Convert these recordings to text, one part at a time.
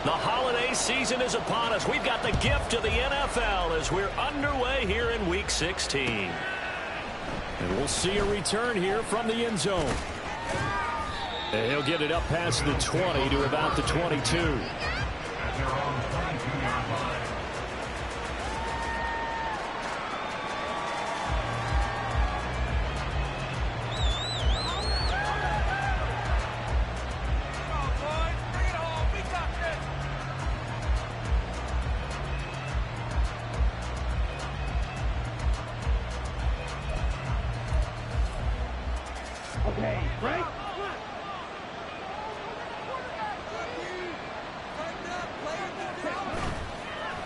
The holiday season is upon us. We've got the gift of the NFL as we're underway here in Week 16. And we'll see a return here from the end zone. And he'll get it up past the 20 to about the 22. Okay, right?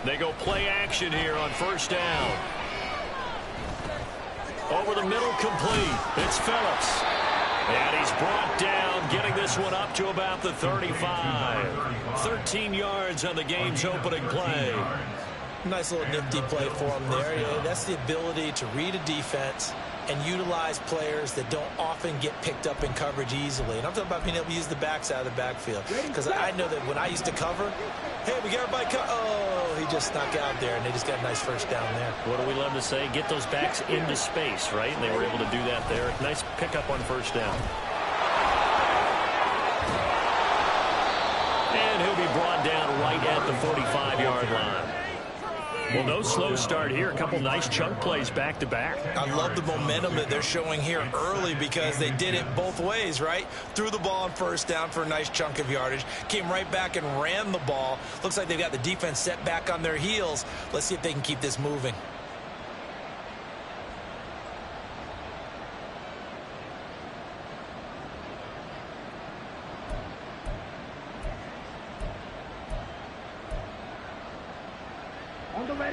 They go play action here on first down. Over the middle, complete. It's Phillips. And he's brought down, getting this one up to about the 35. 13 yards on the game's opening play. Nice little nifty play for him there. Yeah, that's the ability to read a defense and utilize players that don't often get picked up in coverage easily. And I'm talking about being able to use the backs out of the backfield. Because I know that when I used to cover, hey, we got everybody oh, he just snuck out there, and they just got a nice first down there. What do we love to say? Get those backs into space, right? And they were able to do that there. Nice pickup on first down. And he'll be brought down right at the 45-yard line. Well, no slow start here. A couple nice chunk plays back-to-back. I love the momentum that they're showing here early because they did it both ways, right? Threw the ball on first down for a nice chunk of yardage. Came right back and ran the ball. Looks like they've got the defense set back on their heels. Let's see if they can keep this moving.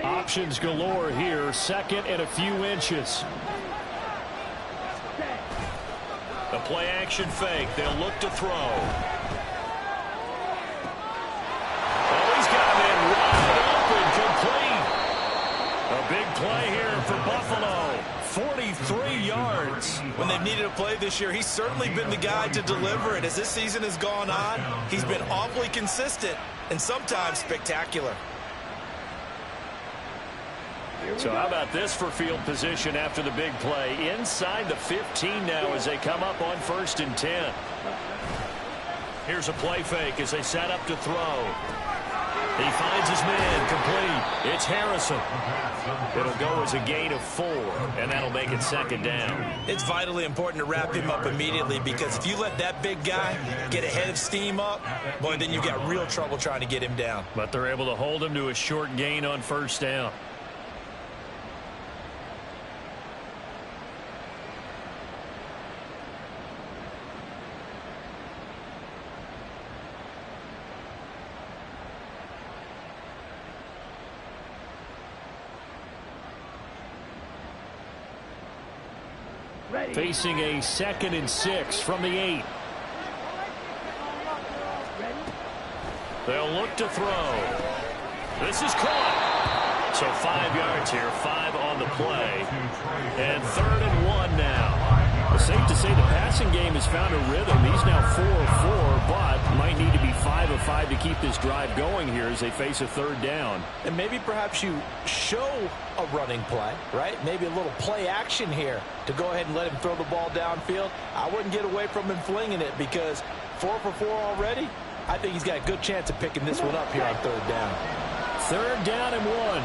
Options galore here. Second and a few inches. A play action fake. They'll look to throw. Oh, he's got him in wide open, complete. A big play here for Buffalo. 43 yards. When they've needed a play this year, he's certainly been the guy to deliver it. As this season has gone on, he's been awfully consistent and sometimes spectacular. So how about this for field position after the big play? Inside the 15 now as they come up on 1st and 10. Here's a play fake as they set up to throw. He finds his man, complete. It's Harrison. It'll go as a gain of 4, and that'll make it 2nd down. It's vitally important to wrap him up immediately because if you let that big guy get a head of steam up, boy, then you've got real trouble trying to get him down. But they're able to hold him to a short gain on 1st down. Facing a 2nd and 6 from the 8. They'll look to throw. This is caught. So 5 yards here, 5 on the play. And 3rd and 1 now. It's safe to say the passing game has found a rhythm. He's now 4 of 4, but might need to be 5 of 5 to keep this drive going here as they face a 3rd down. And maybe perhaps you show a running play, right? Maybe a little play action here to go ahead and let him throw the ball downfield. I wouldn't get away from him flinging it because 4 for 4 already. I think he's got a good chance of picking this one up here on 3rd down. 3rd down and 1.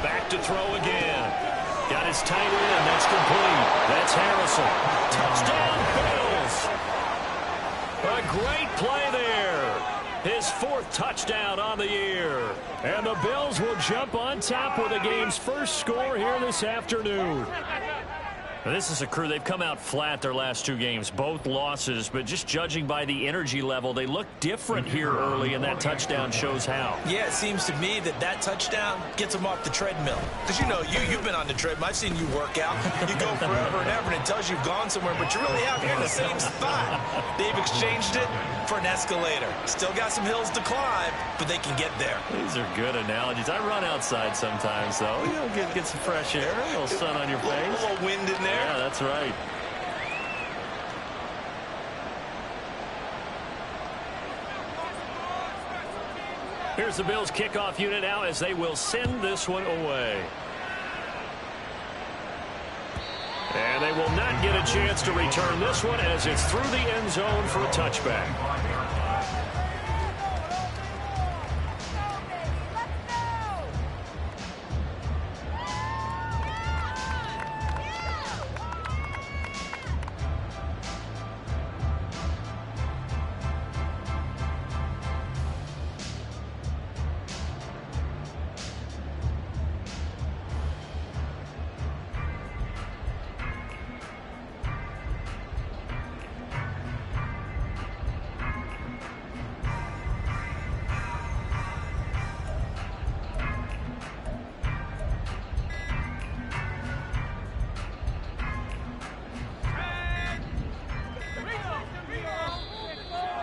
Back to throw again. Got his tight end. That's complete. That's Harrison. Touchdown, Bills. A great play there. His 4th touchdown on the year. And the Bills will jump on top with the game's first score here this afternoon. This is a crew. They've come out flat their last 2 games, both losses, but just judging by the energy level, they look different here early, and that touchdown shows how. Yeah, it seems to me that that touchdown gets them off the treadmill. Because, you know, you've been on the treadmill. I've seen you work out. You go forever and ever, and it tells you you've gone somewhere, but you're really out here in the same spot. They've exchanged it. for an escalator. Still got some hills to climb, but they can get there. These are good analogies. I run outside sometimes, though. You know, get some fresh air, a little sun on your face. A little wind in there. Yeah, that's right. Here's the Bills kickoff unit now as they will send this one away. And they will not get a chance to return this one as it's through the end zone for a touchback.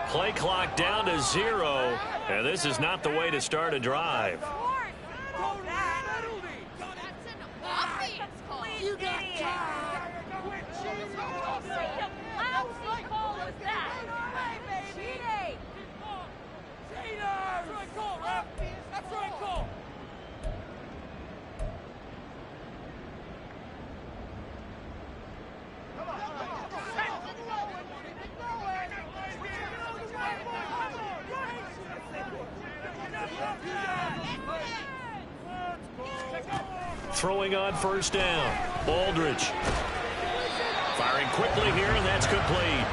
Play clock down to 0, and this is not the way to start a drive. You got Throwing on first down. Aldridge. Firing quickly here, and that's complete.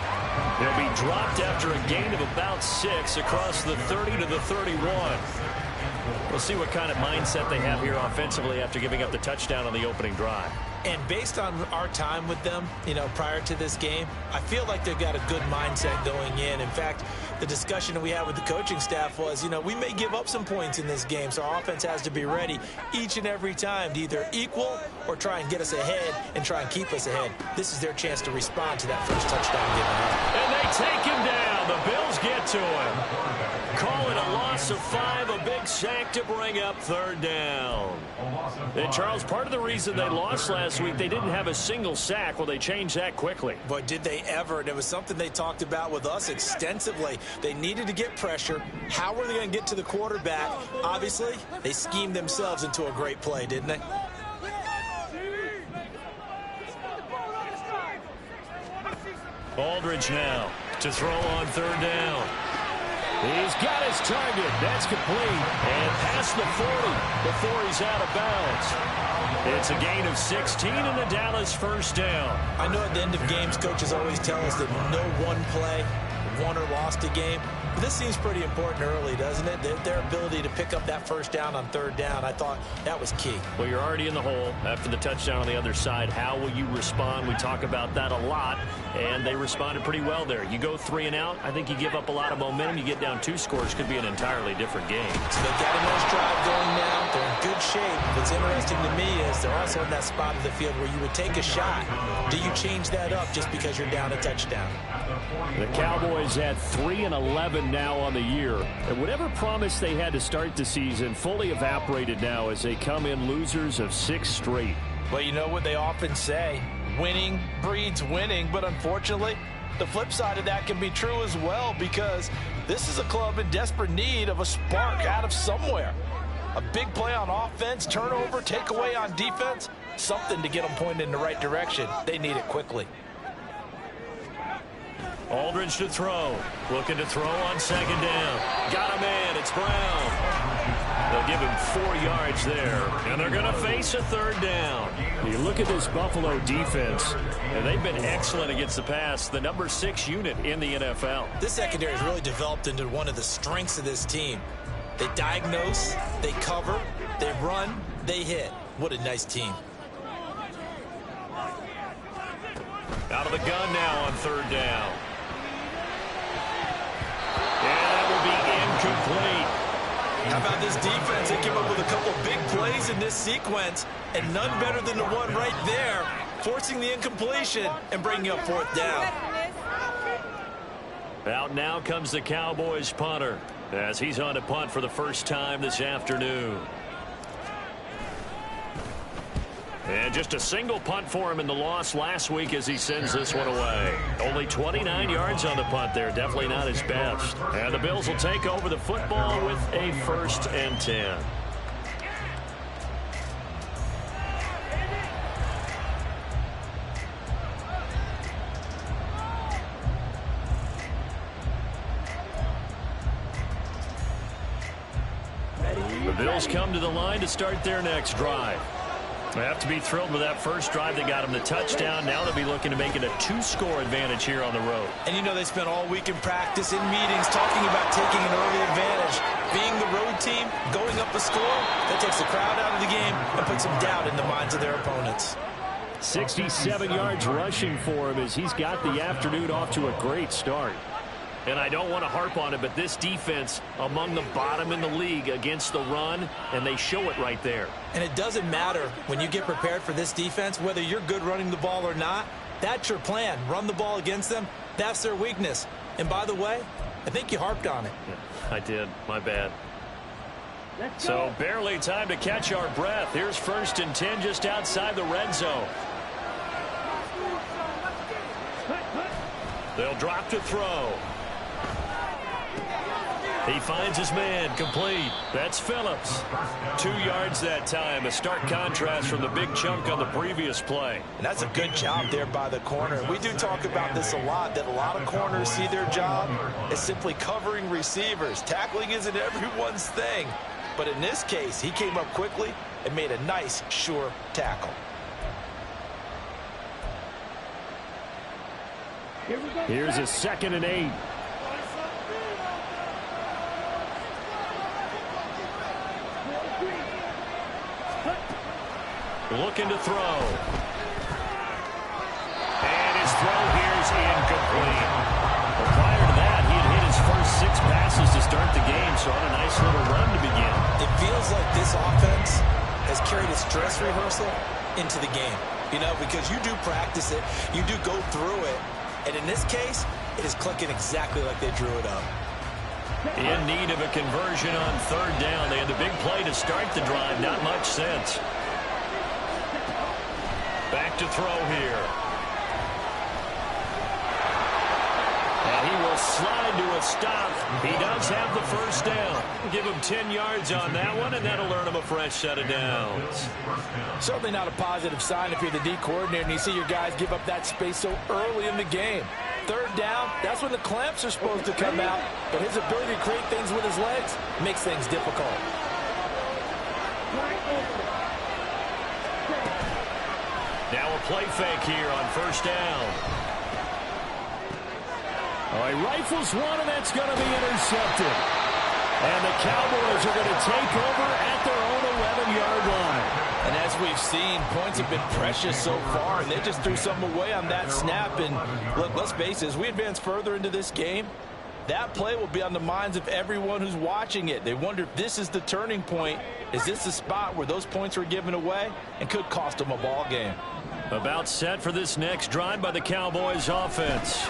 He'll be dropped after a gain of about 6 across the 30 to the 31. We'll see what kind of mindset they have here offensively after giving up the touchdown on the opening drive. And based on our time with them, you know, prior to this game, I feel like they've got a good mindset going in. In fact, the discussion that we had with the coaching staff was, you know, we may give up some points in this game, so our offense has to be ready each and every time to either equal or try and get us ahead and try and keep us ahead. This is their chance to respond to that first touchdown given up. And they take him down. The Bills get to him. Call it a loss of 5, a big sack to bring up third down. And Charles, part of the reason they lost last week, they didn't have a single sack. Well, they changed that quickly. But did they ever? And it was something they talked about with us extensively. They needed to get pressure. How were they going to get to the quarterback? Obviously, they schemed themselves into a great play, didn't they? Aldridge now to throw on third down. He's got his target. That's complete. And past the 40 before he's out of bounds. It's a gain of 16 and the Dallas first down. I know at the end of games, coaches always tell us that no one play won or lost a game. But this seems pretty important early, doesn't it? Their ability to pick up that first down on third down, I thought that was key. Well, you're already in the hole after the touchdown on the other side. How will you respond? We talk about that a lot, and they responded pretty well there. You go 3 and out, I think you give up a lot of momentum. You get down 2 scores, could be an entirely different game. So they've got a nice drive going now. They're in good shape. What's interesting to me is they're also in that spot of the field where you would take a shot. Do you change that up just because you're down a touchdown? The Cowboys at 3-11 now on the year. And whatever promise they had to start the season fully evaporated now as they come in losers of 6 straight. Well, you know what they often say, winning breeds winning, but unfortunately, the flip side of that can be true as well, because this is a club in desperate need of a spark out of somewhere. A big play on offense, turnover, takeaway on defense, something to get them pointed in the right direction. They need it quickly. Aldridge to throw. Looking to throw on second down. Got a man. It's Brown. They'll give him 4 yards there. And they're going to face a third down. You look at this Buffalo defense, and they've been excellent against the pass. The number 6 unit in the NFL. This secondary has really developed into one of the strengths of this team. They diagnose, they cover, they run, they hit. What a nice team. Out of the gun now on third down. And that will be incomplete. How about this defense? They came up with a couple big plays in this sequence, and none better than the one right there, forcing the incompletion and bringing up fourth down. Out now comes the Cowboys punter as he's on to punt for the first time this afternoon. And just a single punt for him in the loss last week as he sends this one away. Only 29 yards on the punt there. Definitely not his best. And the Bills will take over the football with a 1st and 10. The Bills come to the line to start their next drive. They have to be thrilled with that first drive. They got him the touchdown. Now they'll be looking to make it a 2-score advantage here on the road. And you know they spent all week in practice, in meetings, talking about taking an early advantage. Being the road team, going up a score, that takes the crowd out of the game and puts some doubt in the minds of their opponents. 67 yards rushing for him as he's got the afternoon off to a great start. And I don't want to harp on it, but this defense among the bottom in the league against the run, and they show it right there. And it doesn't matter when you get prepared for this defense, whether you're good running the ball or not. That's your plan. Run the ball against them. That's their weakness. And by the way, I think you harped on it. Yeah, I did. My bad. So barely time to catch our breath. Here's 1st and 10 just outside the red zone. They'll drop to throw. He finds his man, complete. That's Phillips. 2 yards that time. A stark contrast from the big chunk on the previous play. And that's a good job there by the corner. We do talk about this a lot, that a lot of corners see their job as simply covering receivers. Tackling isn't everyone's thing. But in this case, he came up quickly and made a nice, sure tackle. Here's a 2nd and 8. Looking to throw. And his throw here is incomplete. Well, prior to that, he had hit his first 6 passes to start the game, so on a nice little run to begin. It feels like this offense has carried its dress rehearsal into the game. You know, because you do practice it, you do go through it, and in this case, it is clicking exactly like they drew it up. In need of a conversion on 3rd down. They had the big play to start the drive. Not much sense. Back to throw here. And he will slide to a stop. He does have the 1st down. Give him 10 yards on that one, and that'll earn him a fresh set of downs. Certainly not a positive sign if you're the D coordinator and you see your guys give up that space so early in the game. 3rd down, that's when the clamps are supposed to come out, but his ability to create things with his legs makes things difficult. Now a play fake here on 1st down. Oh, he rifles one, and that's going to be intercepted. And the Cowboys are going to take over at their own 11-yard line. And as we've seen, points have been precious so far, and they just threw something away on that snap. And look, let's face it, as we advance further into this game, that play will be on the minds of everyone who's watching it. They wonder if this is the turning point. Is this the spot where those points were given away and could cost them a ball game? About set for this next drive by the Cowboys offense.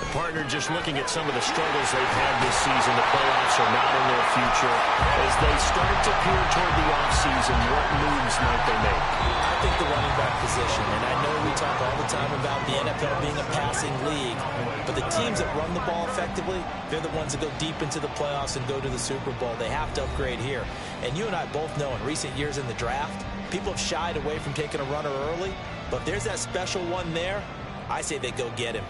The partner just looking at some of the struggles they've had this season. The playoffs are not in their future. As they start to peer toward the offseason, what moves might they make? I think the running back position, and I know we talk all the time about the NFL being a passing league, but the teams that run the ball effectively, they're the ones that go deep into the playoffs and go to the Super Bowl. They have to upgrade here. And you and I both know in recent years in the draft, people have shied away from taking a runner early, but if there's that special one there, I say they go get him.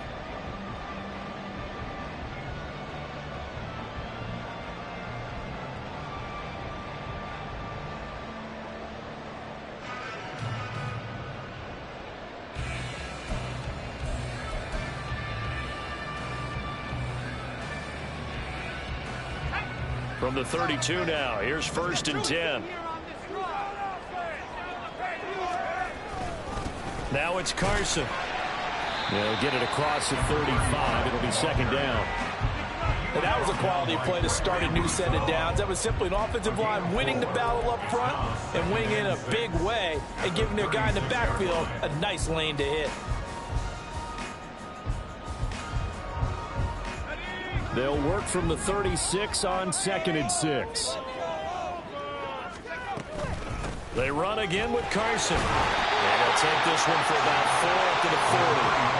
From the 32 now, here's 1st and 10. Now it's Carson. They'll get it across the 35. It'll be 2nd down. And that was a quality play to start a new set of downs. That was simply an offensive line winning the battle up front and winning in a big way and giving their guy in the backfield a nice lane to hit. They'll work from the 36 on 2nd and 6. They run again with Carson. And they'll take this one for about 4 up to the 40.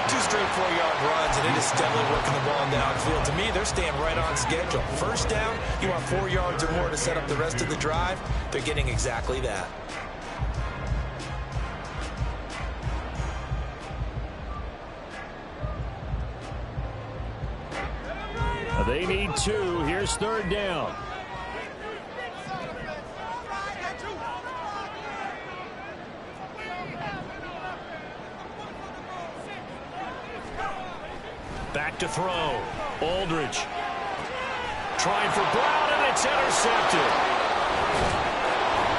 2 straight 4-yard runs, and it is steadily working the ball downfield. To me, they're staying right on schedule. First down, you want 4 yards or more to set up the rest of the drive. They're getting exactly that. They need 2. Here's 3rd down. Back to throw. Aldridge. Trying for Brown, and it's intercepted.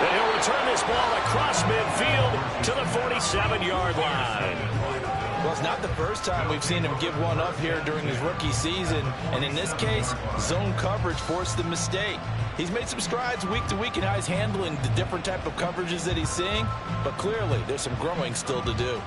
And he'll return this ball across midfield to the 47-yard line. Well, it's not the first time we've seen him give one up here during his rookie season. And in this case, zone coverage forced the mistake. He's made some strides week to week in how he's handling the different type of coverages that he's seeing. But clearly, there's some growing still to do.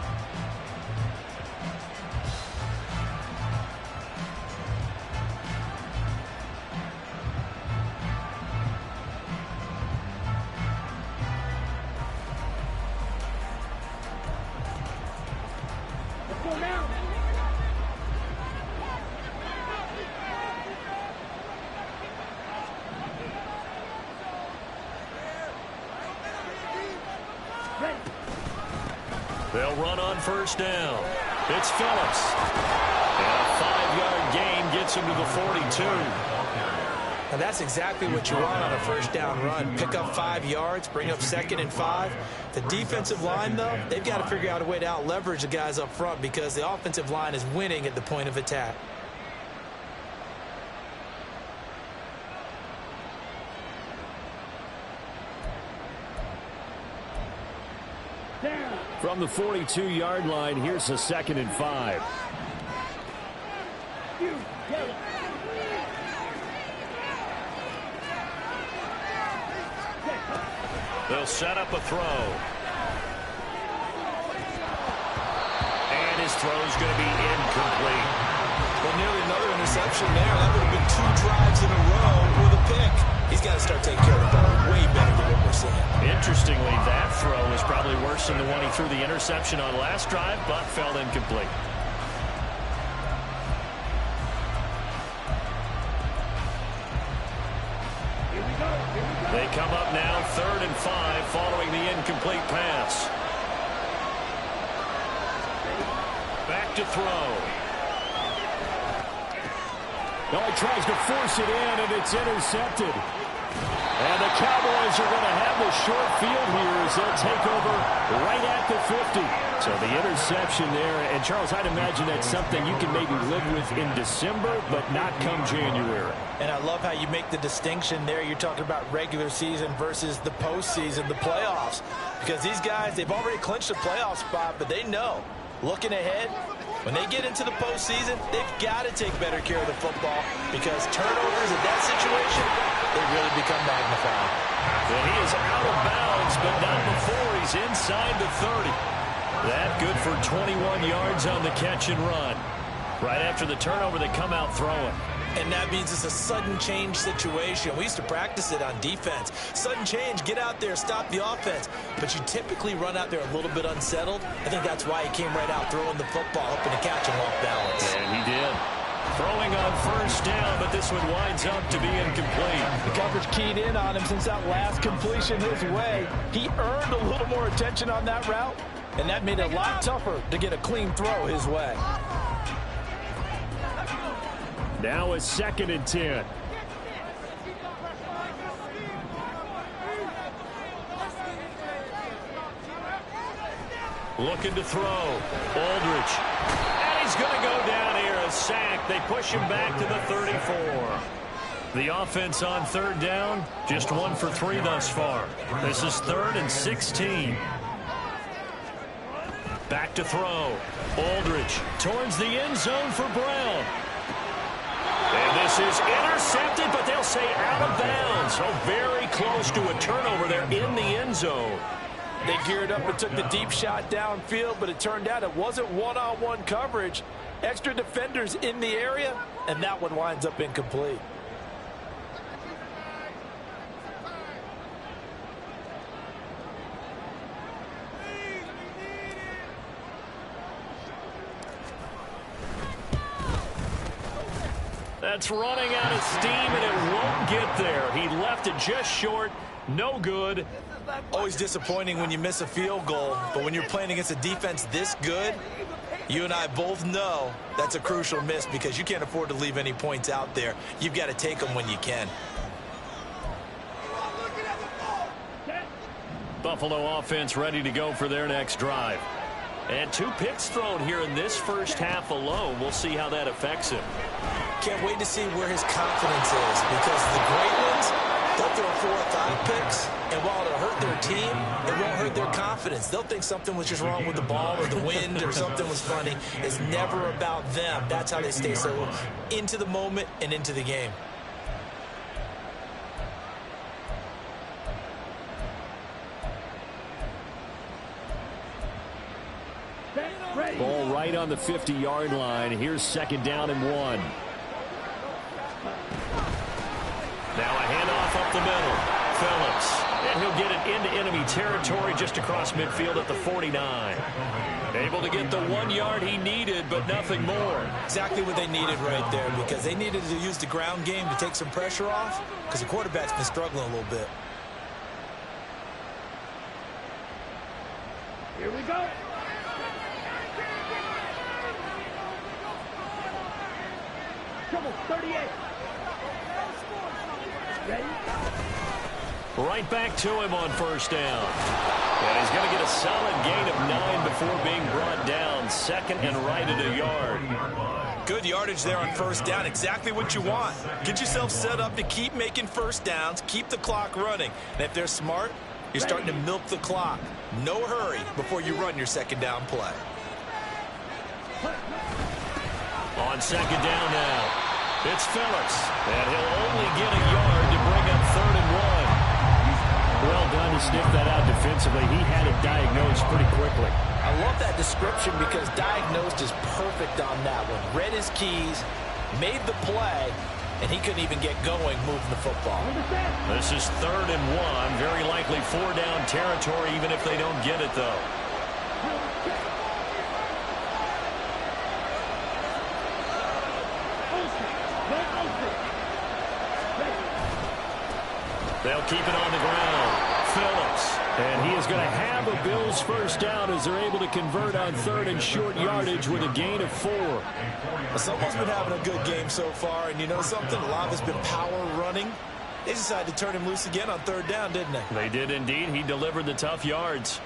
They'll run on 1st down. It's Phillips. And a 5-yard gain gets him to the 42. And that's exactly what you want on a 1st down run. Pick up 5 yards, bring up 2nd and 5. The defensive line, though, they've got to figure out a way to out-leverage the guys up front because the offensive line is winning at the point of attack. From the 42-yard line, here's a 2nd and 5. They'll set up a throw. And his throw's going to be incomplete. Well, nearly another interception there. That would have been 2 drives in a row with a pick. He's got to start taking care of the ball way better than what we're seeing. Interestingly, that throw was probably worse than the one he threw the interception on last drive, but fell incomplete. They come up now 3rd and 5 following the incomplete pass. Back to throw. Now he tries to force it in, and it's intercepted. And the Cowboys are going to have the short field here as they'll take over right at the 50. So the interception there. And, Charles, I'd imagine that's something you can maybe live with in December, but not come January. And I love how you make the distinction there. You're talking about regular season versus the postseason, the playoffs. Because these guys, they've already clinched a playoff spot, but they know, looking ahead, when they get into the postseason, they've got to take better care of the football because turnovers in that situation, they really become magnified. And he is out of bounds, but not before he's inside the 30. That good for 21 yards on the catch and run. Right after the turnover, they come out throwing. And that means it's a sudden change situation. We used to practice it on defense. Sudden change, get out there, stop the offense. But you typically run out there a little bit unsettled. I think that's why he came right out throwing the football, hoping to catch him off balance. And he did. Throwing on 1st down, but this one winds up to be incomplete. The coverage keyed in on him since that last completion his way. He earned a little more attention on that route, and that made it a lot tougher to get a clean throw his way. Now a 2nd and 10. Looking to throw. Aldridge. And he's going to go down here. A sack. They push him back to the 34. The offense on 3rd down, just 1 for 3 thus far. This is 3rd and 16. Back to throw. Aldridge towards the end zone for Brown. And this is intercepted, but they'll say out of bounds. So very close to a turnover there in the end zone. They geared up and took the deep shot downfield, but it turned out it wasn't one-on-one coverage. Extra defenders in the area, and that one winds up incomplete. That's running out of steam, and it won't get there. He left it just short. No good. Always disappointing when you miss a field goal, but when you're playing against a defense this good, you and I both know that's a crucial miss because you can't afford to leave any points out there. You've got to take them when you can. Buffalo offense ready to go for their next drive. And 2 picks thrown here in this first half alone. We'll see how that affects him. Can't wait to see where his confidence is because the great ones, they'll throw 4 or 5 picks, and while it'll hurt their team, it won't hurt their confidence. They'll think something was just wrong with the ball or the wind or something was funny. It's never about them. That's how they stay so into the moment and into the game. Ball right on the 50-yard line. Here's 2nd down and 1. Now a handoff up the middle. Phillips. And he'll get it into enemy territory just across midfield at the 49. Able to get the 1 yard he needed, but nothing more. Exactly what they needed right there because they needed to use the ground game to take some pressure off because the quarterback's been struggling a little bit. Here we go. Come on, 38. Ready? Right back to him on 1st down. And he's going to get a solid gain of 9 before being brought down. 2nd and right at a yard. Good yardage there on 1st down. Exactly what you want. Get yourself set up to keep making 1st downs, keep the clock running. And if they're smart, you're starting to milk the clock. No hurry before you run your 2nd down play. On 2nd down now. It's Phillips. And he'll only get a yard to bring up 3rd and 1. Well done to sniff that out defensively. He had it diagnosed pretty quickly. I love that description because diagnosed is perfect on that one. Read his keys, made the play, and he couldn't even get going moving the football. This is 3rd and 1. Very likely 4-down territory even if they don't get it, though. They'll keep it on the ground. Phillips. And he is going to have a Bills 1st down as they're able to convert on 3rd and short yardage with a gain of 4. Someone's been having a good game so far, and you know something? A lot of it's been power running. They decided to turn him loose again on 3rd down, didn't they? They did indeed. He delivered the tough yards.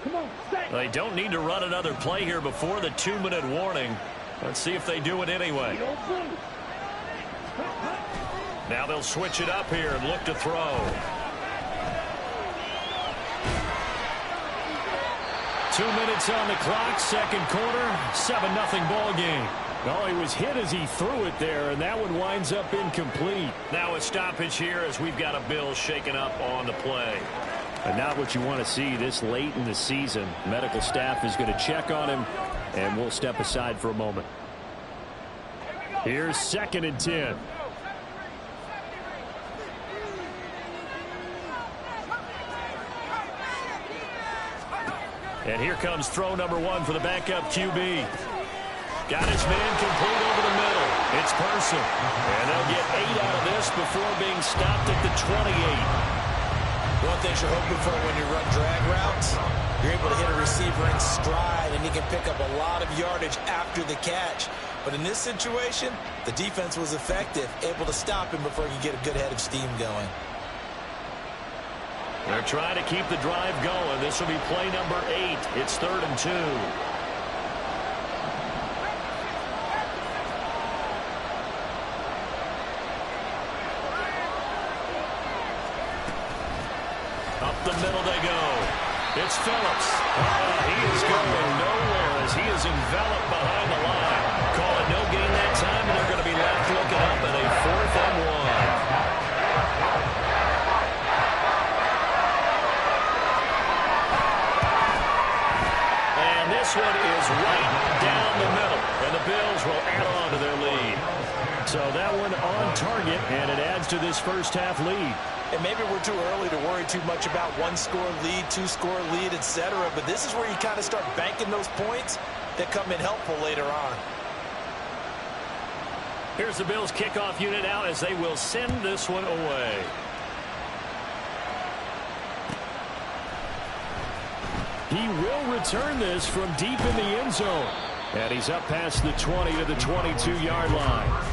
Come on, stay. They don't need to run another play here before the 2-minute warning. Let's see if they do it anyway. Now they'll switch it up here and look to throw. 2 minutes on the clock, 2nd quarter, 7-0 ball game. Oh, he was hit as he threw it there, and that one winds up incomplete. Now a stoppage here as we've got a Bills shaken up on the play. And not what you want to see this late in the season. Medical staff is going to check on him, and we'll step aside for a moment. Here's 2nd and 10. And here comes throw number 1 for the backup QB. Got his man complete over the middle. It's Person. And they'll get 8 out of this before being stopped at the 28. One thing you're hoping for when you run drag routes, you're able to hit a receiver in stride, and he can pick up a lot of yardage after the catch. But in this situation, the defense was effective, able to stop him before he could get a good head of steam going. They're trying to keep the drive going. This will be play number 8. It's 3rd and 2. Up the middle they go. It's Phillips. He is going nowhere as he is enveloped behind the line. Call it no gain that time, and they're going to be left looking up at a 4th and 1. this one is right down the middle, and the Bills will add on to their lead. So that one on target, and it adds to this first half lead. And maybe we're too early to worry too much about one-score lead, two-score lead, etc. But this is where you kind of start banking those points that come in helpful later on. Here's the Bills kickoff unit out as they will send this one away. He will return this from deep in the end zone. And he's up past the 20 to the 22-yard line.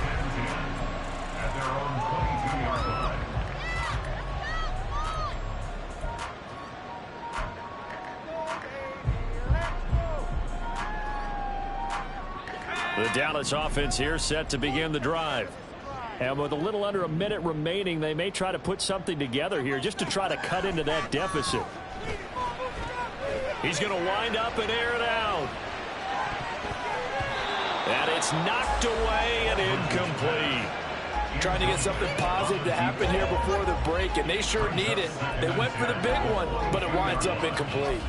The Dallas offense here set to begin the drive. And with a little under a minute remaining, they may try to put something together here just to try to cut into that deficit. He's going to wind up and air it out. And it's knocked away and incomplete. Trying to get something positive to happen here before the break, and they sure need it. They went for the big one, but it winds up incomplete.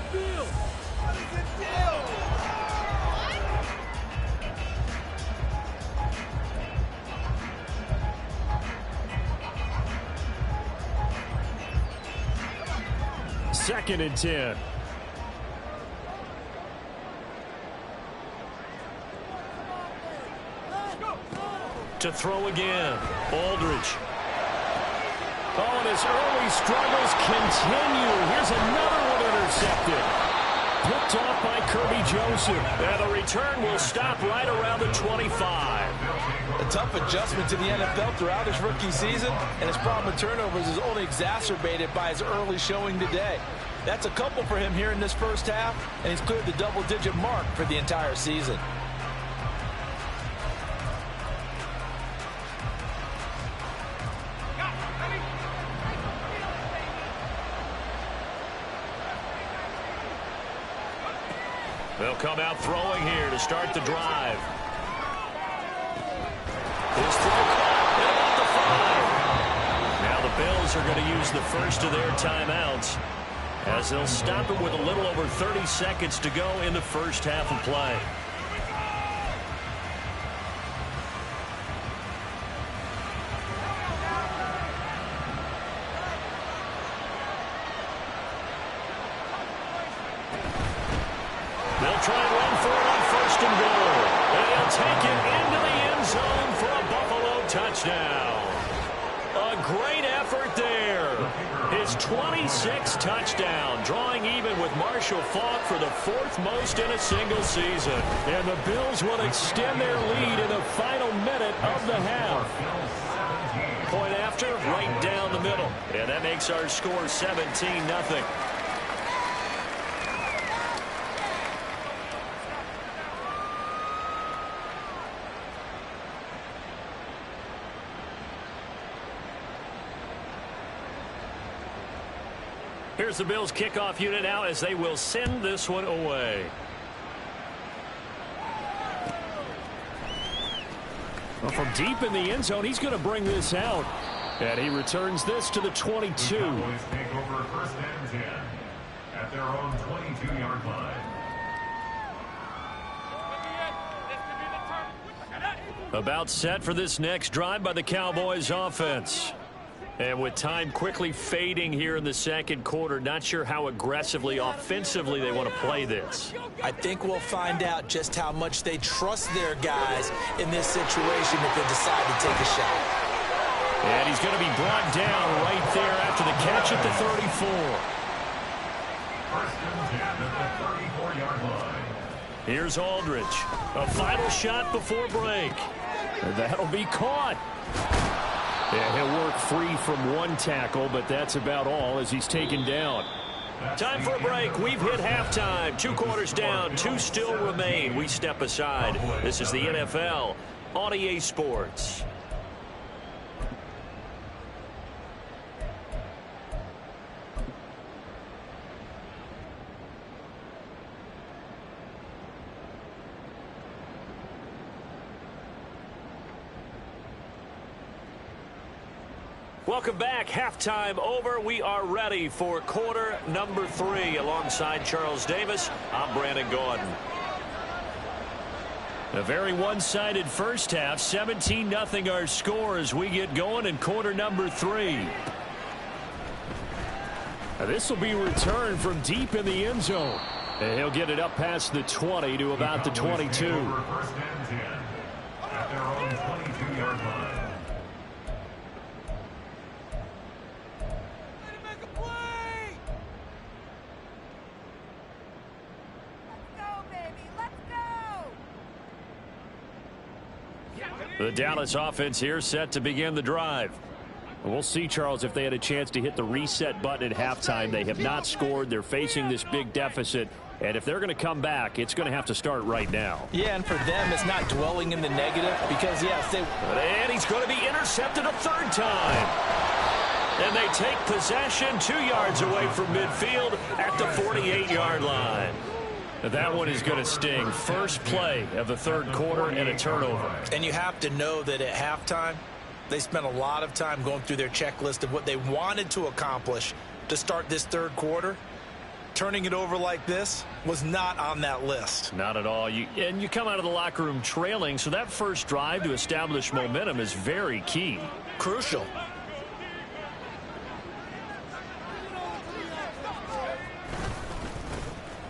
Second and 10. To throw again. Aldridge. Oh, and his early struggles continue. Here's another one intercepted. Picked off by Kirby Joseph. And the return will stop right around the 25. A tough adjustment to the NFL throughout his rookie season, and his problem with turnovers is only exacerbated by his early showing today. That's a couple for him here in this first half, and he's cleared the double-digit mark for the entire season. They'll come out throwing here to start the drive. His throw caught at about the 5. Now the Bills are going to use the first of their timeouts as they'll stop it with a little over 30 seconds to go in the first half of play. They'll try and run for it on first and goal. And he'll take it into the end zone for a Buffalo touchdown. A great effort there. His 26th touchdown, drawing even with Marshall Faulk for the 4th most in a single season. And the Bills will extend their lead in the final minute of the half. Point after, right down the middle. And that makes our score 17-0. Here's the Bills kickoff unit now as they will send this one away. Well, from deep in the end zone, he's going to bring this out. And he returns this to the 22. Cowboys take over first and 10 at their own 22-yard line. About set for this next drive by the Cowboys offense. And with time quickly fading here in the second quarter, not sure how aggressively, offensively they want to play this. I think we'll find out just how much they trust their guys in this situation if they decide to take a shot. And he's going to be brought down right there after the catch at the 34. First and 10 at the 34-yard line. Here's Aldridge. A final shot before break. And that'll be caught. Yeah, he'll work free from one tackle, but that's about all as he's taken down. Time for a break. We've hit halftime. 2 quarters down, 2 still remain. We step aside. This is the NFL on EA Sports. Welcome back. Halftime over. We are ready for quarter number 3. Alongside Charles Davis, I'm Brandon Gordon. A very one-sided first half. 17-0 our score as we get going in quarter number 3. This will be returned from deep in the end zone. And he'll get it up past the 20 to about the 22. First and 10 at their own 22-yard line. The Dallas offense here set to begin the drive. We'll see, Charles, if they had a chance to hit the reset button at halftime. They have not scored. They're facing this big deficit. And if they're going to come back, it's going to have to start right now. Yeah, and for them, it's not dwelling in the negative because, yes, they... And he's going to be intercepted a third time. And they take possession 2 yards away from midfield at the 48-yard line. That one is going to sting. First play of the third quarter and a turnover. And you have to know that at halftime, they spent a lot of time going through their checklist of what they wanted to accomplish to start this third quarter. Turning it over like this was not on that list. Not at all. And you come out of the locker room trailing, so that first drive to establish momentum is very key. Crucial.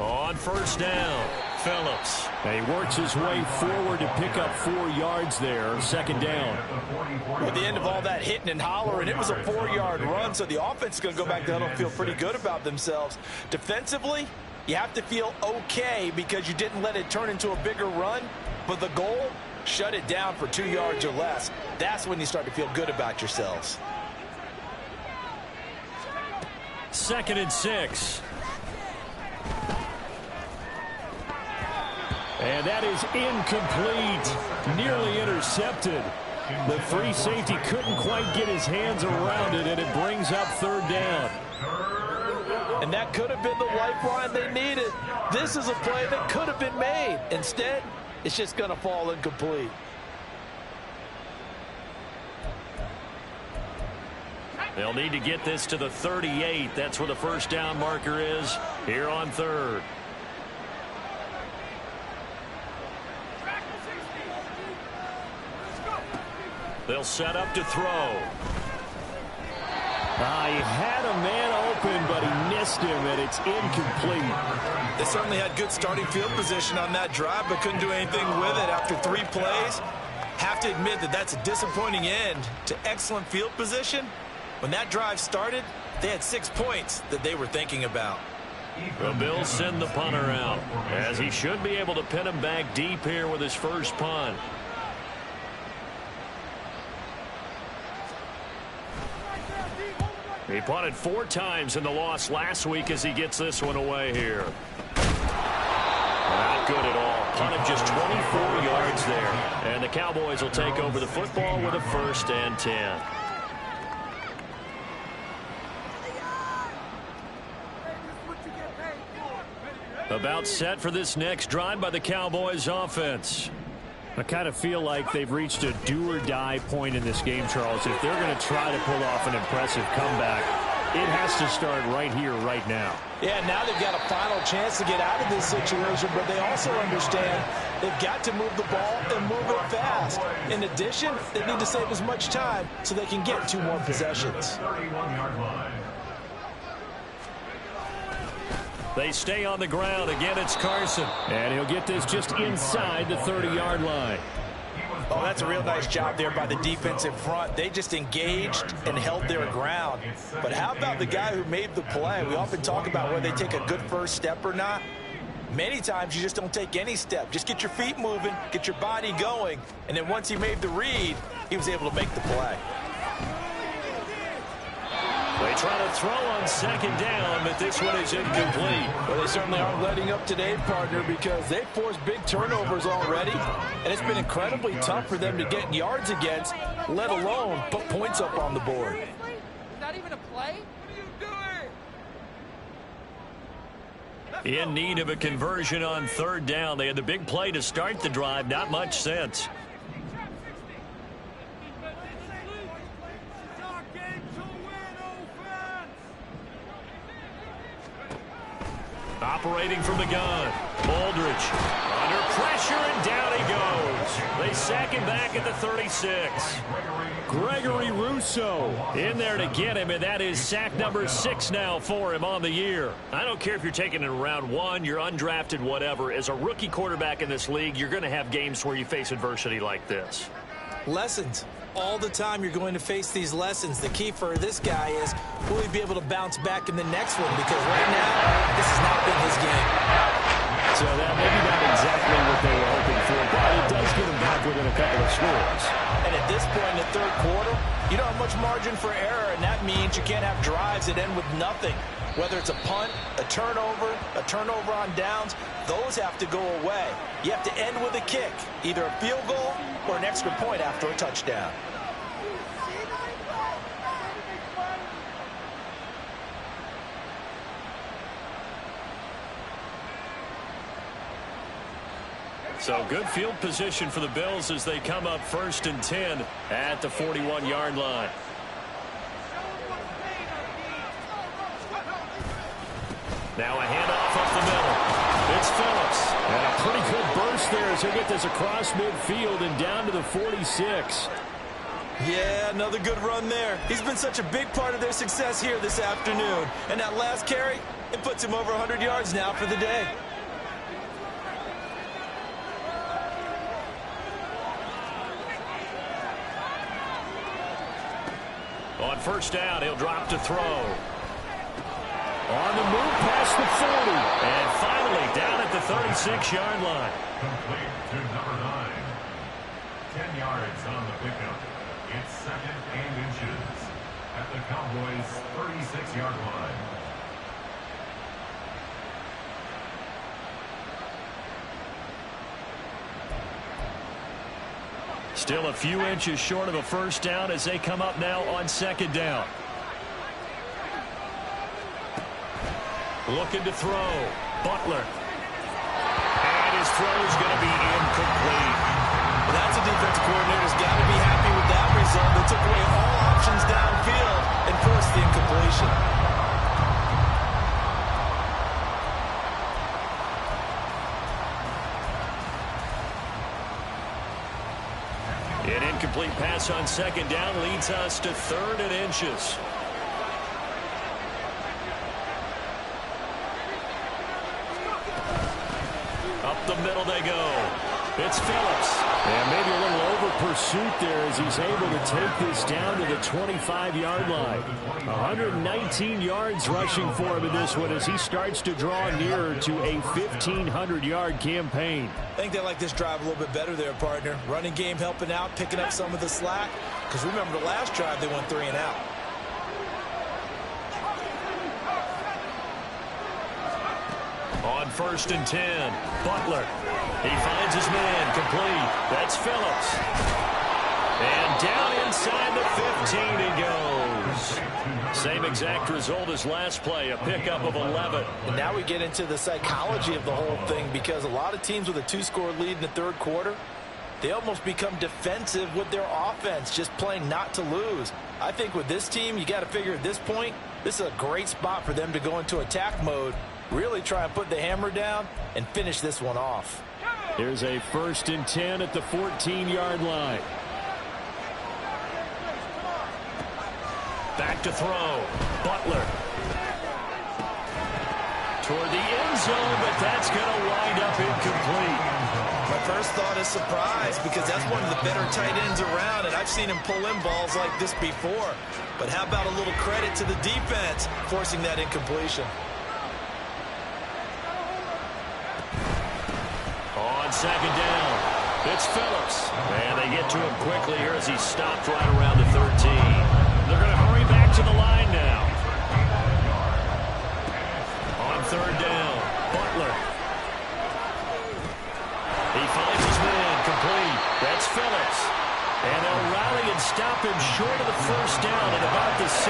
On first down, Phillips. And he works his way forward to pick up 4 yards there. Second down. At the end of all that hitting and hollering, it was a 4-yard run, so the offense is going to go back to huddle and feel pretty good about themselves. Defensively, you have to feel okay because you didn't let it turn into a bigger run, but the goal, shut it down for 2 yards or less. That's when you start to feel good about yourselves. 2nd and 6. And that is incomplete. Nearly intercepted. The free safety couldn't quite get his hands around it, and it brings up third down. And that could have been the lifeline they needed. This is a play that could have been made. Instead, it's just going to fall incomplete. They'll need to get this to the 38. That's where the first down marker is here on third. They'll set up to throw. He had a man open, but he missed him, and it's incomplete. They certainly had good starting field position on that drive, but couldn't do anything with it after 3 plays. Have to admit that that's a disappointing end to excellent field position. When that drive started, they had 6 points that they were thinking about. The Bills send the punter out, as he should be able to pin him back deep here with his first punt. He punted 4 times in the loss last week as he gets this one away here. Not good at all. Punted just 24 yards there. And the Cowboys will take over the football with a 1st and 10. About set for this next drive by the Cowboys offense. I kind of feel like they've reached a do-or-die point in this game, Charles. If they're going to try to pull off an impressive comeback, it has to start right here, right now. Yeah, now they've got a final chance to get out of this situation, but they also understand they've got to move the ball and move it fast. In addition, they need to save as much time so they can get 2 more possessions. 31-yard line. They stay on the ground. Again, it's Carson. And he'll get this just inside the 30-yard line. Oh, that's a real nice job there by the defensive front. They just engaged and held their ground. But how about the guy who made the play? We often talk about whether they take a good first step or not. Many times you just don't take any step. Just get your feet moving, get your body going, and then once he made the read, he was able to make the play. They try to throw on 2nd down, but this one is incomplete. Well, they certainly aren't letting up today, partner, because they've forced big turnovers already, and it's been incredibly tough for them to get yards against, let alone put points up on the board. Is that even a play? What are you doing? In need of a conversion on 3rd down. They had the big play to start the drive. Not much sense. Operating from the gun. Aldridge under pressure, and down he goes. They sack him back at the 36. Gregory Rousseau in there to get him, and that is sack number 6 now for him on the year. I don't care if you're taking it in round 1, you're undrafted, whatever. As a rookie quarterback in this league, you're going to have games where you face adversity like this. Lessons. All the time you're going to face these lessons. The key for this guy is, will he be able to bounce back in the next one? Because right now, this has not been his game. So that maybe not exactly what they were hoping for, but it does get him back within a couple of scores. And at this point in the third quarter, you don't have much margin for error, and that means you can't have drives that end with nothing. Whether it's a punt, a turnover on downs, those have to go away. You have to end with a kick, either a field goal or an extra point after a touchdown. So good field position for the Bills as they come up 1st and 10 at the 41-yard line. Now a handoff up the middle. It's Phillips. And a pretty good burst there as he'll get this across midfield and down to the 46. Yeah, another good run there. He's been such a big part of their success here this afternoon. And that last carry, it puts him over 100 yards now for the day. On 1st down, he'll drop to throw. On the move past the 40. And finally down at the 36-yard line. Complete to number 9. 10 yards on the pickup. It's 2nd and inches at the Cowboys' 36-yard line. Still a few inches short of a 1st down as they come up now on 2nd down. Looking to throw. Butler. And his throw is going to be incomplete. Well, that's a defense coordinator's got to be happy with that result. They took away all options downfield and forced the incompletion. An incomplete pass on 2nd down leads us to 3rd and inches. Up the middle they go. It's Phillips. And maybe a little over pursuit there as he's able to take this down to the 25-yard line. 119 yards rushing for him in this one as he starts to draw nearer to a 1,500-yard campaign. I think they like this drive a little bit better there, partner. Running game helping out, picking up some of the slack. Because remember the last drive, they went 3 and out. On 1st and 10, Butler. He finds his man, complete. That's Phillips. And down inside the 15 he goes. Same exact result as last play, a pickup of 11. And now we get into the psychology of the whole thing, because a lot of teams with a 2-score lead in the third quarter, they almost become defensive with their offense, just playing not to lose. I think with this team, you got to figure at this point, this is a great spot for them to go into attack mode, really try and put the hammer down and finish this one off. Here's a 1st and 10 at the 14-yard line. Back to throw. Butler. Toward the end zone, but that's going to wind up incomplete. My first thought is surprise, because that's one of the better tight ends around, and I've seen him pull in balls like this before. But how about a little credit to the defense forcing that incompletion? On 2nd down, it's Phillips. And they get to him quickly here as he stopped right around the 13. They're going to hurry back to the line now. On 3rd down, Butler. He finds his man, complete. That's Phillips. And they'll rally and stop him short of the 1st down at about the 6.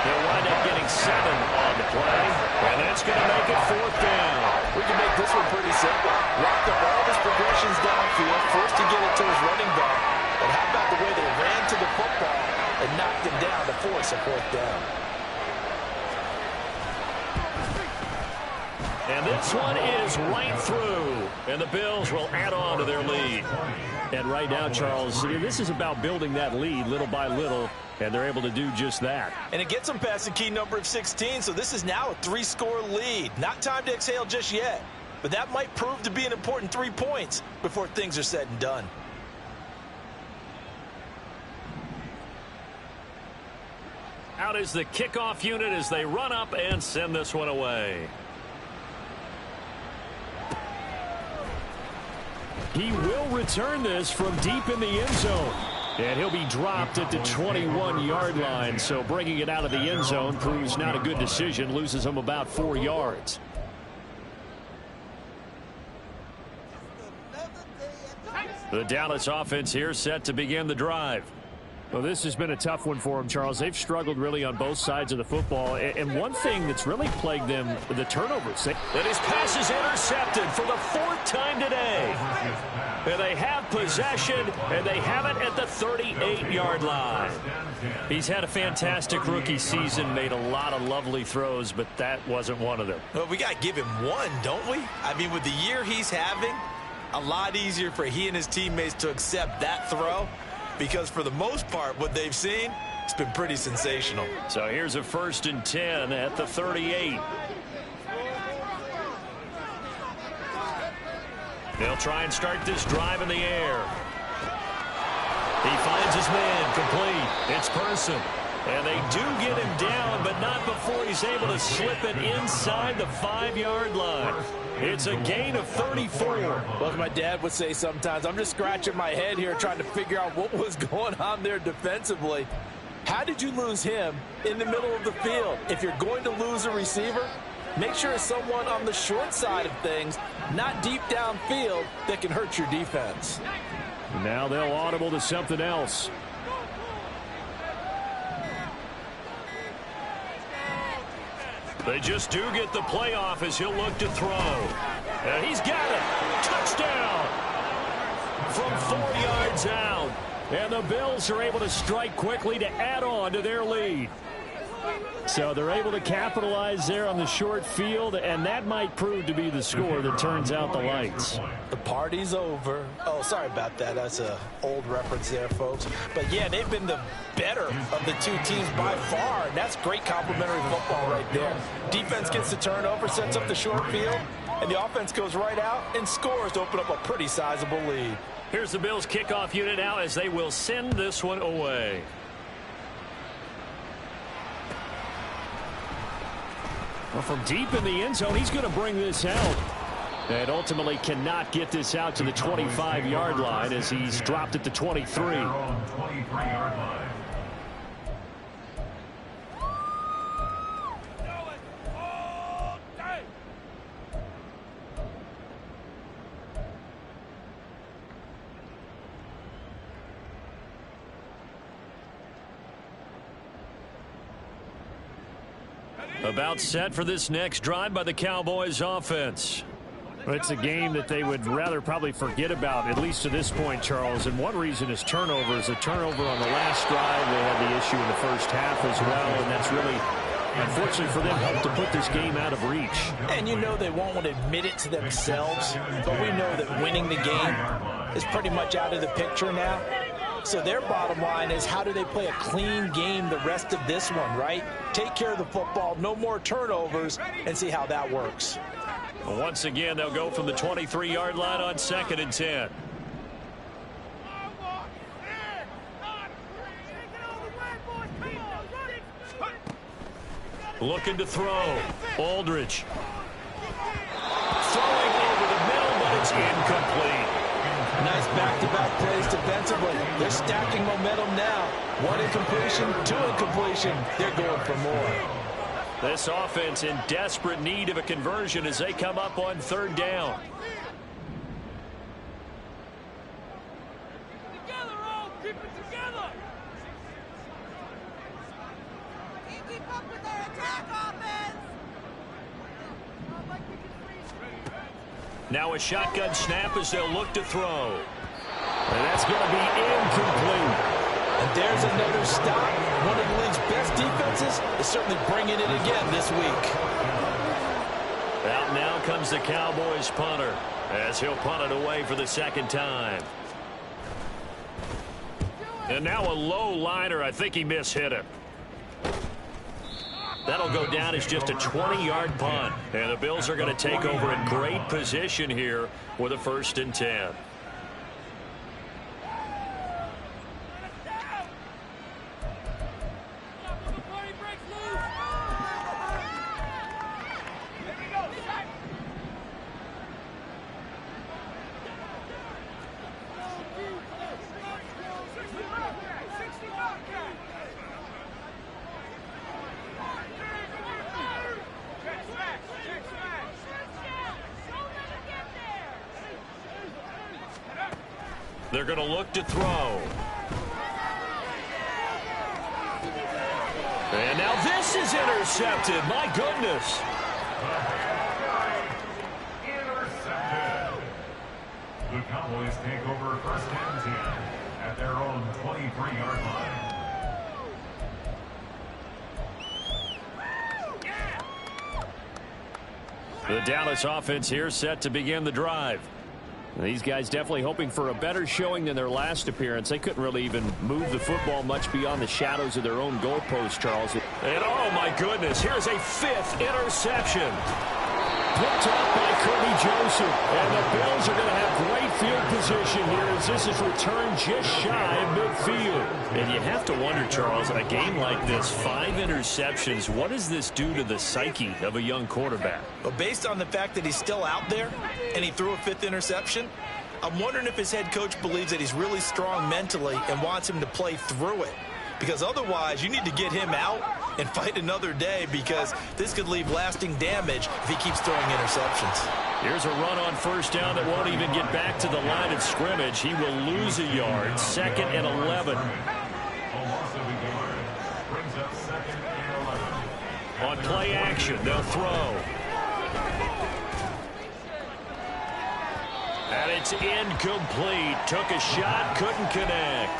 They'll wind up getting 7 on the play. And that's going to make it 4th down. We can make this one pretty simple. Locked up all of his progressions downfield. First to get it to his running back. But how about the way they ran to the football and knocked him down to force a 4th down? And this one is right through. And the Bills will add on to their lead. And right now, Charles, this is about building that lead little by little, and they're able to do just that. And it gets them past the key number of 16, so this is now a 3-score lead. Not time to exhale just yet, but that might prove to be an important 3 points before things are said and done. Out is the kickoff unit as they run up and send this one away. He will return this from deep in the end zone. And he'll be dropped at the 21-yard line. So bringing it out of the end zone proves not a good decision. Loses him about 4 yards. The Dallas offense here set to begin the drive. Well, this has been a tough one for them, Charles. They've struggled really on both sides of the football. And one thing that's really plagued them, the turnovers. And his pass is intercepted for the 4th time today. And they have possession, and they have it at the 38-yard line. He's had a fantastic rookie season, made a lot of lovely throws, but that wasn't one of them. Well, we got to give him one, don't we? I mean, with the year he's having, a lot easier for he and his teammates to accept that throw. Because for the most part, what they've seen, it's been pretty sensational. So here's a 1st and 10 at the 38. They'll try and start this drive in the air. He finds his man complete. It's Person. And they do get him down, but not before he's able to slip it inside the 5-yard line. It's a gain of 34. Well, as my dad would say sometimes, I'm just scratching my head here trying to figure out what was going on there defensively. How did you lose him in the middle of the field? If you're going to lose a receiver, make sure it's someone on the short side of things, not deep downfield, that can hurt your defense. Now they'll audible to something else. They just do get the playoff as he'll look to throw. And he's got it. Touchdown from 4 yards out. And the Bills are able to strike quickly to add on to their lead. So they're able to capitalize there on the short field, and that might prove to be the score that turns out the lights. The party's over. Oh, sorry about that. That's an old reference there, folks. But, yeah, they've been the better of the two teams by far, and that's great complimentary football right there. Defense gets the turnover, sets up the short field, and the offense goes right out and scores to open up a pretty sizable lead. Here's the Bills kickoff unit now as they will send this one away. Well, from deep in the end zone, he's going to bring this out. And ultimately cannot get this out to the 25-yard line as he's dropped at the 23. About set for this next drive by the Cowboys offense. It's a game that they would rather probably forget about, at least to this point, Charles. And one reason is turnovers. A turnover on the last drive. They had the issue in the first half as well, and that's really, unfortunately for them, helped to put this game out of reach. And you know they won't admit it to themselves, but we know that winning the game is pretty much out of the picture now. So their bottom line is, how do they play a clean game the rest of this one, right? Take care of the football, no more turnovers, and see how that works. Once again, they'll go from the 23-yard line on 2nd and 10. Looking to throw. Aldridge. Throwing over the middle, but it's incomplete. Nice back-to-back plays defensively. They're stacking momentum now. 1 incompletion, 2 incompletion. They're going for more. This offense in desperate need of a conversion as they come up on 3rd down. Together, all. Keep it together. Keep up with their attack offense. Now a shotgun snap as they'll look to throw. And that's going to be incomplete. And there's another stop. One of the league's best defenses is certainly bringing it again this week. Out now comes the Cowboys punter as he'll punt it away for the second time. And now a low liner. I think he mishit it. That'll go down as just a 20-yard punt. And the Bills are going to take over in great position here with a 1st and 10. They're going to look to throw. And now this is intercepted. My goodness. Intercepted. The Cowboys take over 1st and 10 at their own 23-yard line. The Dallas offense here set to begin the drive. These guys definitely hoping for a better showing than their last appearance. They couldn't really even move the football much beyond the shadows of their own goalpost, Charles. And oh my goodness, here's a 5th interception. Picked up by Kirby Joseph. And the Bills are going to have great field position here as this is returned just shy of midfield. And you have to wonder, Charles, in a game like this, 5 interceptions, what does this do to the psyche of a young quarterback? Well, based on the fact that he's still out there and he threw a 5th interception, I'm wondering if his head coach believes that he's really strong mentally and wants him to play through it. Because otherwise, you need to get him out and fight another day, because this could leave lasting damage if he keeps throwing interceptions. Here's a run on 1st down that won't even get back to the line of scrimmage. He will lose a yard. 2nd and 11. On play action, they'll throw. And it's incomplete. Took a shot, couldn't connect.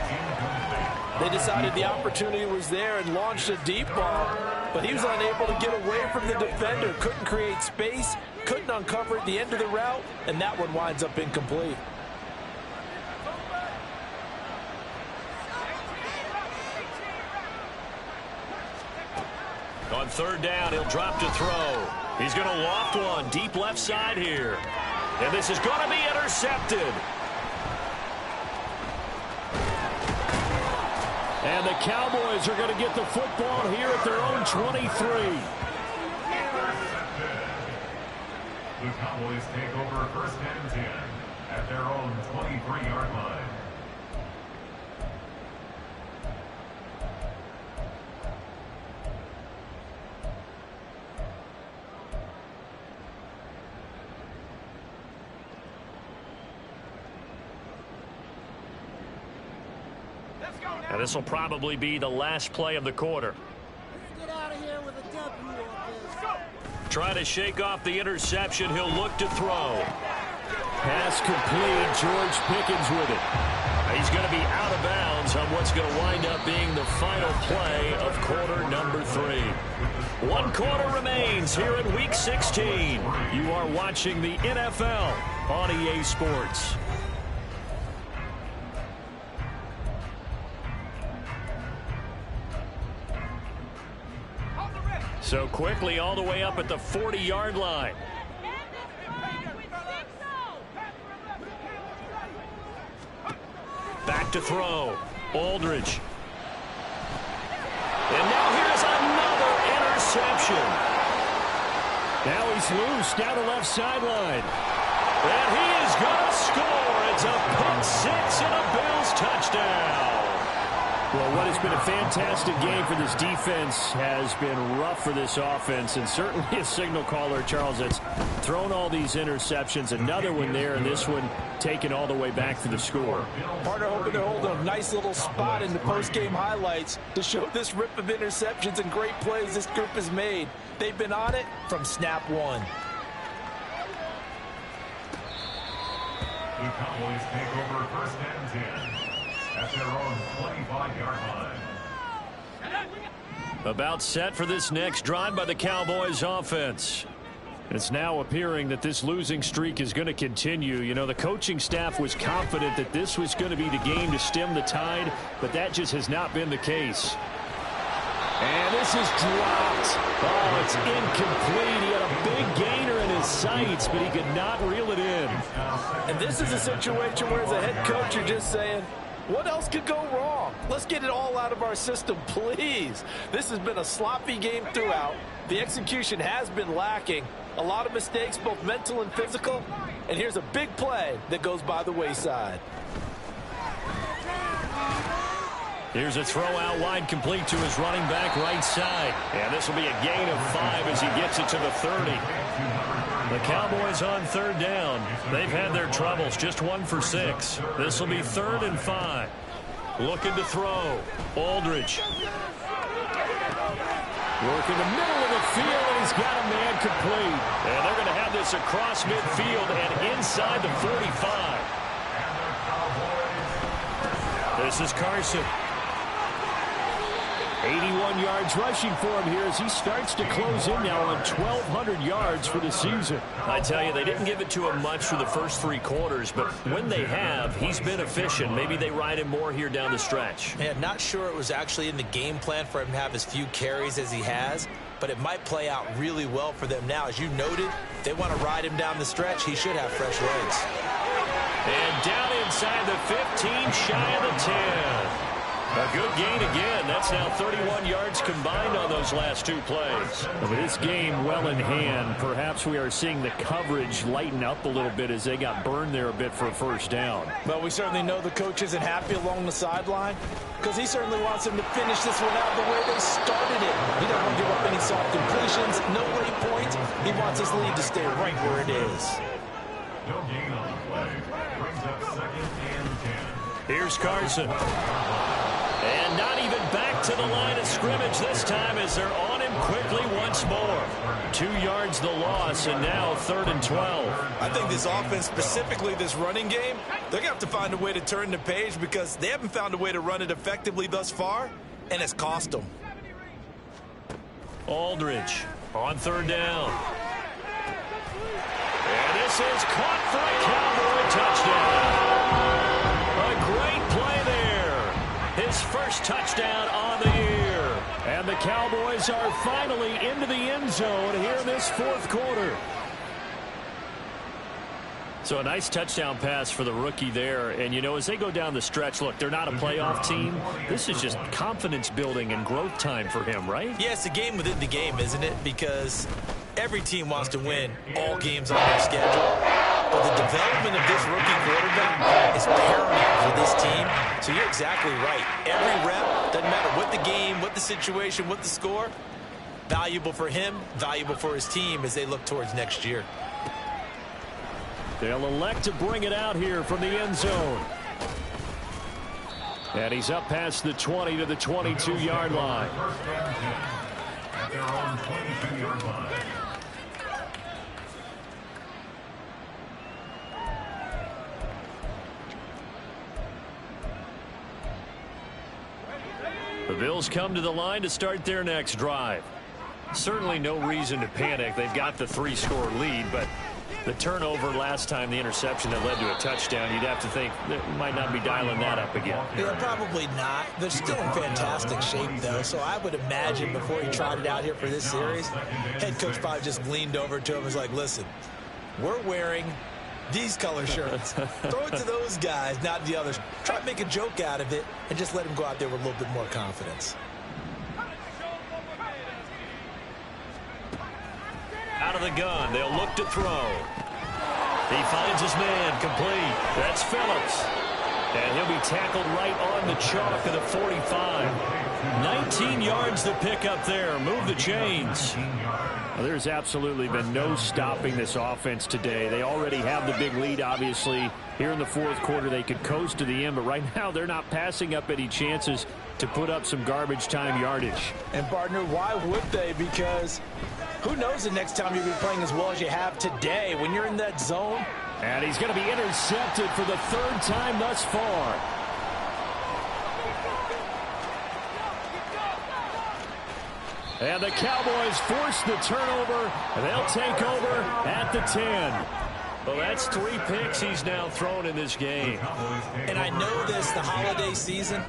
They decided the opportunity was there and launched a deep ball, but he was unable to get away from the defender. Couldn't create space, couldn't uncover at the end of the route, and that one winds up incomplete. On 3rd down, he'll drop to throw. He's going to loft one deep left side here. And this is going to be intercepted. And the Cowboys are going to get the football here at their own 23. The Cowboys take over 1st and 10 at their own 23-yard line. And this will probably be the last play of the quarter. Let's get out of here with a W on this. Trying to shake off the interception. He'll look to throw. Pass complete. George Pickens with it. He's going to be out of bounds on what's going to wind up being the final play of quarter number 3. 1 quarter remains here in Week 16. You are watching the NFL on EA Sports. So quickly all the way up at the 40-yard line. Back to throw. Aldridge. And now here's another interception. Now he's loose down the left sideline. And he is going to score. It's a pick 6 and a Bills touchdown. Well, what has been a fantastic game for this defense has been rough for this offense, and certainly a signal caller, Charles, that's thrown all these interceptions. Another one there, and this one taken all the way back for the score. Partner hoping to hold a nice little spot in the post-game highlights to show this rip of interceptions and great plays this group has made. They've been on it from snap 1. The Cowboys take over 1st and 10 at their own 25-yard line. About set for this next drive by the Cowboys offense. It's now appearing that this losing streak is going to continue. You know, the coaching staff was confident that this was going to be the game to stem the tide, but that just has not been the case. And this is dropped. Oh, it's incomplete. He had a big gainer in his sights, but he could not reel it in. And this is a situation where as a head coach, you're just saying, what else could go wrong? Let's get it all out of our system, please. This has been a sloppy game throughout. The execution has been lacking. A lot of mistakes, both mental and physical. And here's a big play that goes by the wayside. Here's a throw out wide, complete to his running back right side. And this will be a gain of 5 as he gets it to the 30. The Cowboys on third down. They've had their troubles, just 1 for 6. This will be 3rd and 5. Looking to throw. Aldridge. Working the middle of the field, and he's got a man complete. And they're going to have this across midfield and inside the 45. This is Carson. 81 yards rushing for him here as he starts to close in now on 1,200 yards for the season. I tell you, they didn't give it to him much for the first 3 quarters, but when they have, he's been efficient. Maybe they ride him more here down the stretch. Yeah, not sure it was actually in the game plan for him to have as few carries as he has, but it might play out really well for them now. As you noted, they want to ride him down the stretch. He should have fresh legs. And down inside the 15, shy of the 10. A good gain again. That's now 31 yards combined on those last 2 plays. With this game well in hand, perhaps we are seeing the coverage lighten up a little bit as they got burned there a bit for a first down. Well, we certainly know the coach isn't happy along the sideline because he certainly wants them to finish this one out the way they started it. He doesn't want to give up any soft completions, no late points. He wants his lead to stay right where it is. No gain on the play. Brings up 2nd and 10. Here's Carson. And not even back to the line of scrimmage this time as they're on him quickly once more. 2 yards the loss, and now 3rd and 12. I think this offense, specifically this running game, they're going to have to find a way to turn the page because they haven't found a way to run it effectively thus far, and it's cost them. Aldridge on 3rd down. And this is caught for a Cowboy touchdown. A great play there. His first touchdown on the year. And the Cowboys are finally into the end zone here in this 4th quarter. So a nice touchdown pass for the rookie there. And, you know, as they go down the stretch, look, they're not a playoff team. This is just confidence building and growth time for him, right? Yeah, it's a game within the game, isn't it? Because every team wants to win all games on their schedule. But the development of this rookie quarterback is paramount for this team. So you're exactly right. Every rep, doesn't matter what the game, what the situation, what the score, valuable for him, valuable for his team as they look towards next year. They'll elect to bring it out here from the end zone. And he's up past the 20 to the 22-yard line. At their own 22-yard line. The Bills come to the line to start their next drive. Certainly no reason to panic. They've got the 3-score lead, but the turnover last time, the interception that led to a touchdown, you'd have to think they might not be dialing that up again. Yeah, probably not. They're still in fantastic shape, though, so I would imagine before he tried it out here for this series, head coach probably just leaned over to him and was like, listen, we're wearing these color shirts. Throw it to those guys, not the others. Try to make a joke out of it and just let him go out there with a little bit more confidence. Out of the gun, they'll look to throw. He finds his man, complete. That's Phillips. And he'll be tackled right on the chalk of the 45. 19 yards to pick up there. Move the chains. Well, there's absolutely been no stopping this offense today. They already have the big lead, obviously. Here in the 4th quarter, they could coast to the end, but right now they're not passing up any chances to put up some garbage time yardage. And, partner, why would they? Because who knows the next time you'll be playing as well as you have today when you're in that zone. And he's going to be intercepted for the 3rd time thus far. And the Cowboys force the turnover, and they'll take over at the 10. Well, that's 3 picks he's now thrown in this game. And I know this, the holiday season,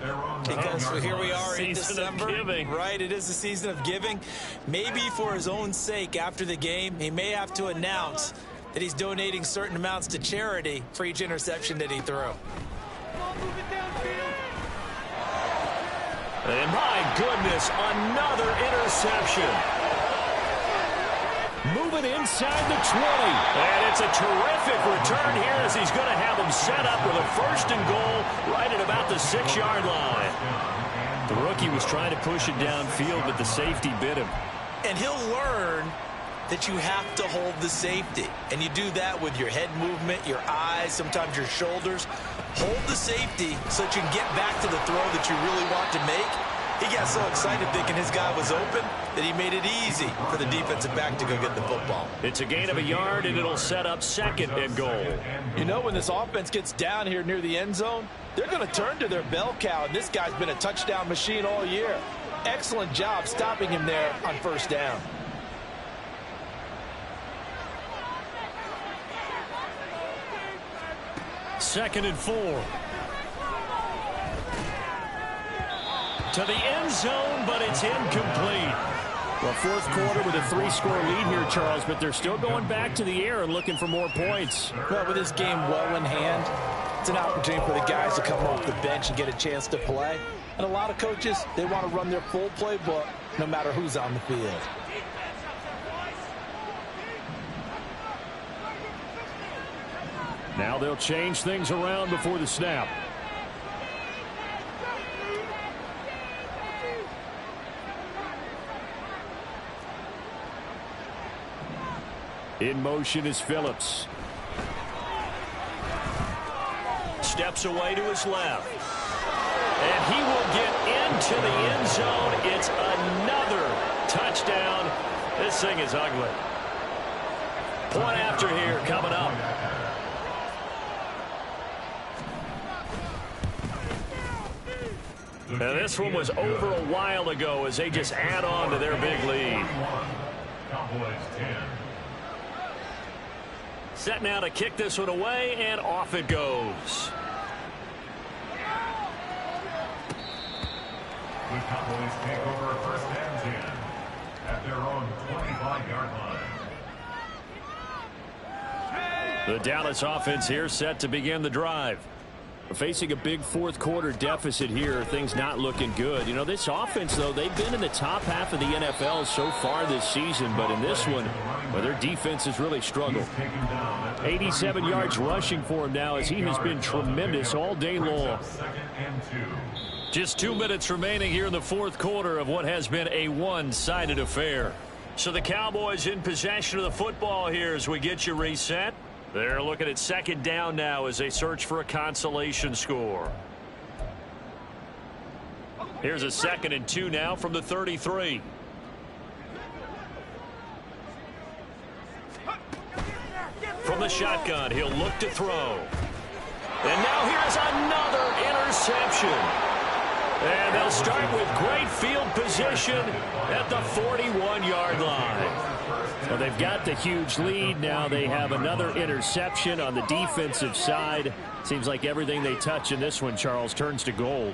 because here we are in December. Of giving. Right, it is the season of giving. Maybe for his own sake after the game, he may have to announce that he's donating certain amounts to charity for each interception that he threw. And my goodness, another interception. Moving inside the 20. And it's a terrific return here as he's going to have him set up with a 1st and goal right at about the 6-yard line. The rookie was trying to push it downfield, but the safety bit him. And he'll learn that you have to hold the safety. And you do that with your head movement, your eyes, sometimes your shoulders. Hold the safety so that you can get back to the throw that you really want to make. He got so excited thinking his guy was open that he made it easy for the defensive back to go get the football. It's a gain of a yard, and it'll set up 2nd and goal. You know, when this offense gets down here near the end zone, they're going to turn to their bell cow, and this guy's been a touchdown machine all year. Excellent job stopping him there on 1st down. Second and 4. To the end zone, but it's incomplete. Well, 4th quarter with a 3-score lead here, Charles, but they're still going back to the air and looking for more points. Well, with this game well in hand, it's an opportunity for the guys to come off the bench and get a chance to play. And a lot of coaches, they want to run their full playbook no matter who's on the field. Now they'll change things around before the snap. In motion is Phillips. Steps away to his left. And he will get into the end zone. It's another touchdown. This thing is ugly. Point after here coming up. And this one was over a while ago as they just add on to their big lead. Cowboys 10. Set now to kick this one away, and off it goes. The Cowboys take over 1st and 10 at their own 25-yard line. The Dallas offense here set to begin the drive. We're facing a big 4th quarter deficit here. Things not looking good. You know, this offense, though, they've been in the top half of the NFL so far this season, but in this one, well, their defense has really struggled. 87 yards rushing for him now as he has been tremendous all day long. Just 2 minutes remaining here in the 4th quarter of what has been a one-sided affair. So the Cowboys in possession of the football here as we get you reset. They're looking at 2nd down now as they search for a consolation score. Here's a 2nd and 2 now from the 33. From the shotgun, he'll look to throw. And now here's another interception. And they'll start with great field position at the 41-yard line. Well, they've got the huge lead. Now they have another interception on the defensive side. Seems like everything they touch in this one, Charles, turns to gold.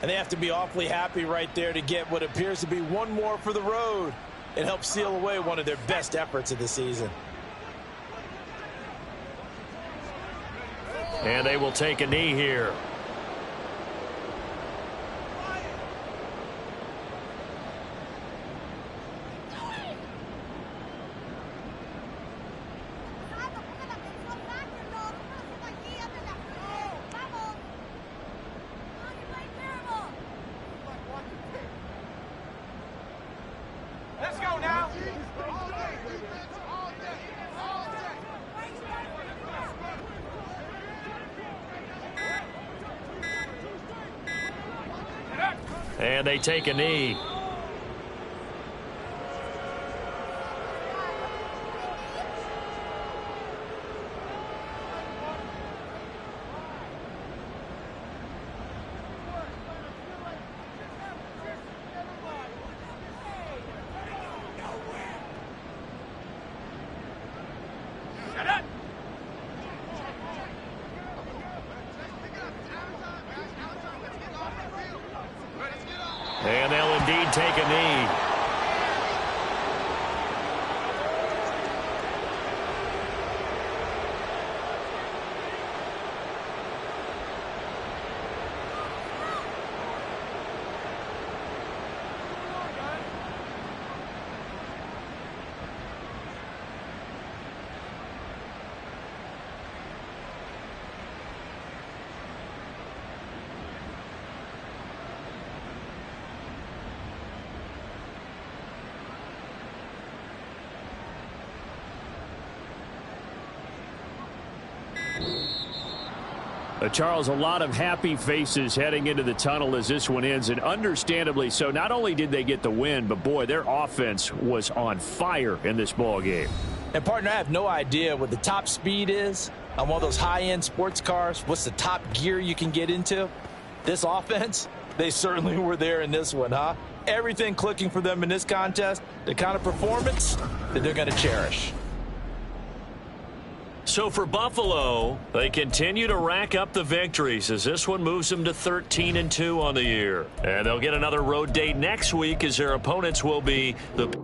And they have to be awfully happy right there to get what appears to be one more for the road. It helps seal away one of their best efforts of the season. And they will take a knee here. Let's go now. And they take a knee. he'd take a knee. Charles, a lot of happy faces heading into the tunnel as this one ends, and understandably so. Not only did they get the win, but boy, their offense was on fire in this ball game. And partner, I have no idea what the top speed is on one of those high-end sports cars. What's the top gear you can get into? This offense, they certainly were there in this one, huh? Everything clicking for them in this contest, the kind of performance that they're going to cherish. So for Buffalo, they continue to rack up the victories as this one moves them to 13-2 on the year. And they'll get another road date next week as their opponents will be the